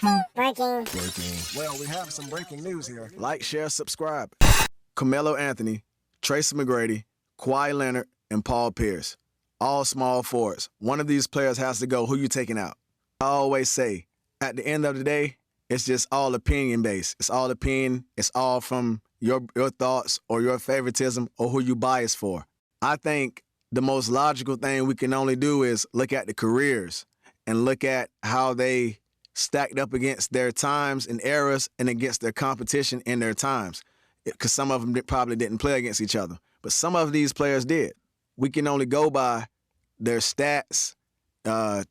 Breaking. Well, we have some breaking news here. Like, share, subscribe. Carmelo Anthony, Tracy McGrady, Kawhi Leonard, and Paul Pierce. All small forwards. One of these players has to go. Who you taking out? I always say, at the end of the day, it's just all opinion-based. It's all opinion. It's all from your thoughts or your favoritism or who you bias for. I think the most logical thing we can only do is look at the careers and look at how they stacked up against their times and eras and against their competition in their times. Because some of them probably didn't play against each other. But some of these players did. We can only go by their stats,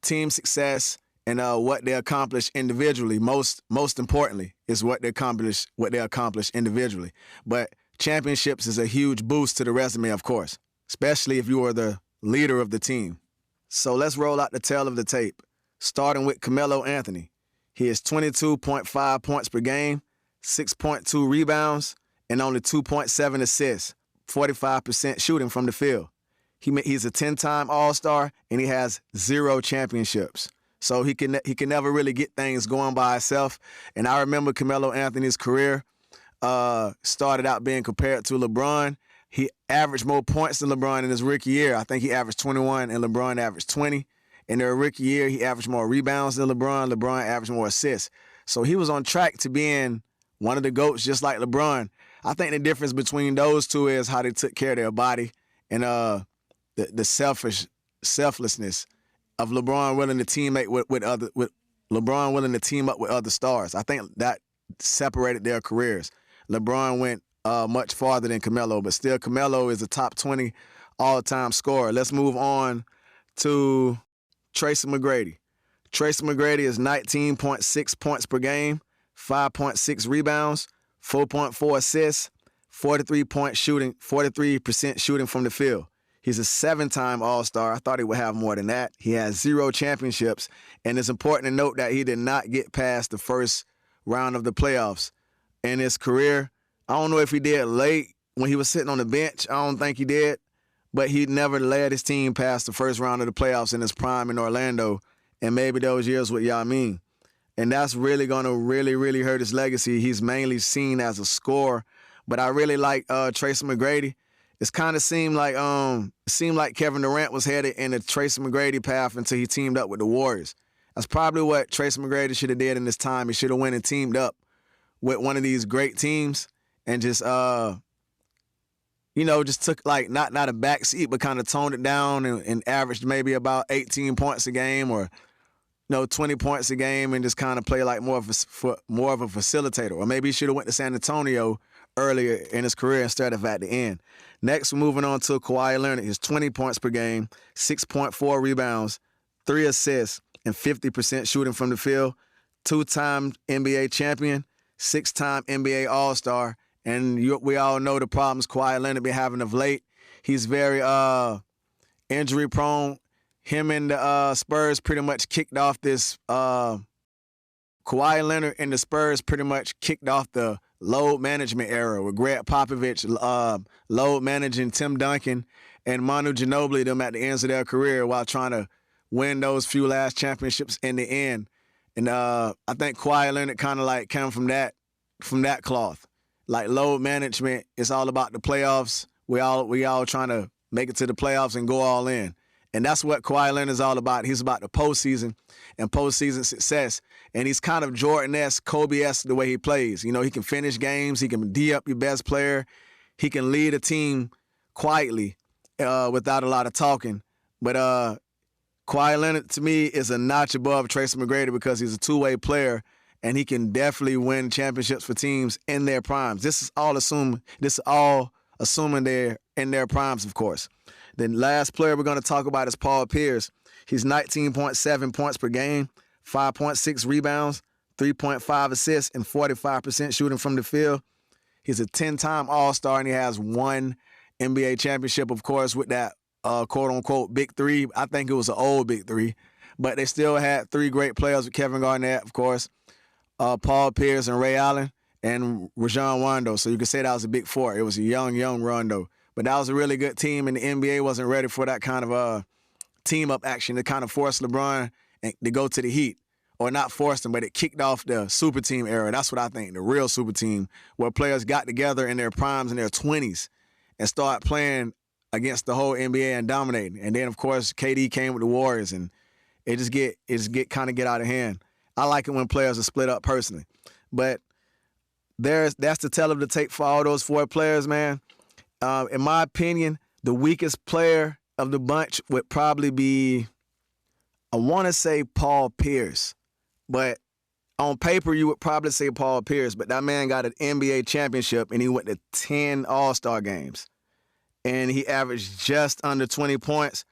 team success, and what they accomplished individually. Most importantly is what they accomplished individually. But championships is a huge boost to the resume, of course, especially if you are the leader of the team. So let's roll out the tail of the tape, starting with Carmelo Anthony. He is 22.5 points per game, 6.2 rebounds, and only 2.7 assists, 45% shooting from the field. He's a 10-time All-Star, and he has 0 championships. So he can never really get things going by himself. And I remember Carmelo Anthony's career started out being compared to LeBron. He averaged more points than LeBron in his rookie year. I think he averaged 21, and LeBron averaged 20. In their rookie year, he averaged more rebounds than LeBron. LeBron averaged more assists. So he was on track to being one of the GOATs just like LeBron. I think the difference between those two is how they took care of their body and the selflessness of LeBron willing to teammate with LeBron willing to team up with other stars. I think that separated their careers. LeBron went much farther than Carmelo, but still Carmelo is a top 20 all-time scorer. Let's move on to Tracy McGrady. Tracy McGrady is 19.6 points per game, 5.6 rebounds, 4.4 assists, 43% shooting from the field. He's a 7-time All-Star. I thought he would have more than that. He has 0 championships, and it's important to note that he did not get past the first round of the playoffs in his career. I don't know if he did late when he was sitting on the bench. I don't think he did, but he never led his team past the first round of the playoffs in his prime in Orlando, and maybe those years with Yao Ming. And that's really going to really hurt his legacy. He's mainly seen as a scorer, but I really like Tracy McGrady. It's kind of seemed like Kevin Durant was headed in the Tracy McGrady path until he teamed up with the Warriors. That's probably what Tracy McGrady should have did in this time. He should have went and teamed up with one of these great teams and just just took like not a back seat, but kind of toned it down and averaged maybe about 18 points a game or 20 points a game and just kind of play like more of a facilitator. Or maybe he should have went to San Antonio earlier in his career instead of at the end. Next, we're moving on to Kawhi Leonard. He's 20 points per game, 6.4 rebounds, 3 assists, and 50% shooting from the field. 2-time NBA champion, 6-time NBA All-Star. And we all know the problems Kawhi Leonard been having of late. He's very injury prone. Him and the Spurs pretty much kicked off this. Kawhi Leonard and the Spurs pretty much kicked off the load management era with Greg Popovich load managing Tim Duncan and Manu Ginobili them at the ends of their career while trying to win those few last championships in the end. And I think Kawhi Leonard kind of like came from that cloth. Like load management, it's all about the playoffs. We all trying to make it to the playoffs and go all in. And that's what Kawhi Leonard is all about. He's about the postseason and postseason success. And he's kind of Jordan-esque, Kobe-esque the way he plays. He can finish games. He can D up your best player. He can lead a team quietly without a lot of talking. But Kawhi Leonard, to me, is a notch above Tracy McGrady because he's a two-way player, and he can definitely win championships for teams in their primes. This is all assuming they're in their primes, of course. The last player we're going to talk about is Paul Pierce. He's 19.7 points per game, 5.6 rebounds, 3.5 assists, and 45% shooting from the field. He's a 10-time All-Star, and he has 1 NBA championship, of course, with that quote-unquote Big Three. I think it was an old Big Three. But they still had 3 great players with Kevin Garnett, of course, Paul Pierce and Ray Allen, and Rajon Rondo. So you could say that was a Big Four. It was a young Rondo. But that was a really good team, and the NBA wasn't ready for that kind of team-up action to kind of force LeBron to go to the Heat. or not forced them, but it kicked off the super team era. That's what I think, the real super team, where players got together in their primes in their 20s and start playing against the whole NBA and dominating. And then, of course, KD came with the Warriors, and it just get kind of get out of hand. I like it when players are split up personally. But that's the tell of the tape for all those 4 players, man. In my opinion, the weakest player of the bunch would probably be, I want to say Paul Pierce. But on paper, you would probably say Paul Pierce, but that man got an NBA championship, and he went to 10 All-Star games. And he averaged just under 20 points.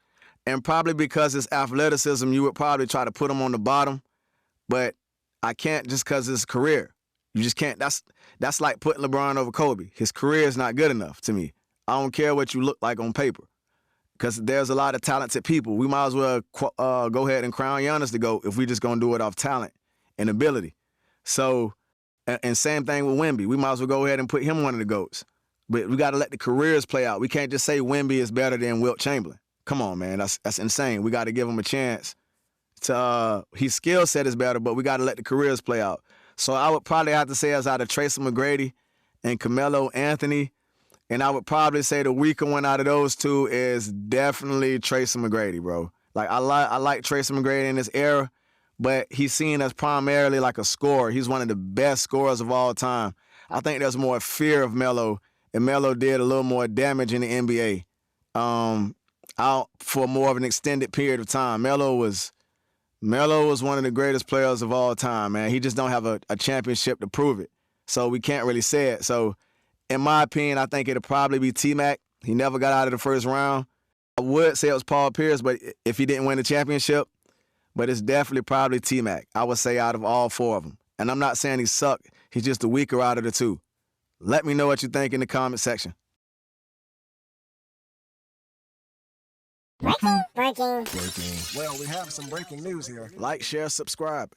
And probably because his athleticism, you would probably try to put him on the bottom. But I can't just because of his career. You just can't. That's like putting LeBron over Kobe. His career is not good enough to me. I don't care what you look like on paper, because there's a lot of talented people. We might as well go ahead and crown Giannis the GOAT if we just going to do it off talent and ability. So, and same thing with Wemby. We might as well go ahead and put him one of the GOATs. But we got to let the careers play out. We can't just say Wemby is better than Wilt Chamberlain. Come on, man. That's insane. We got to give him a chance to his skill set is better, but we got to let the careers play out. So I would probably have to say as out of Tracy McGrady and Carmelo Anthony, and I would probably say the weaker one out of those two is definitely Tracy McGrady, bro. Like I like Tracy McGrady in this era, but he's seen as primarily like a scorer. He's one of the best scorers of all time. I think there's more fear of Melo, and Melo did a little more damage in the NBA out for more of an extended period of time. Melo was one of the greatest players of all time, man. He just don't have a championship to prove it. So we can't really say it. So in my opinion, I think it'll probably be T-Mac. He never got out of the first round. I would say it was Paul Pierce, but if he didn't win the championship, but it's definitely probably T-Mac. I would say out of all 4 of them. And I'm not saying he sucked. He's just the weaker out of the 2. Let me know what you think in the comment section. Breaking. Well, we have some breaking news here. Like, share, subscribe.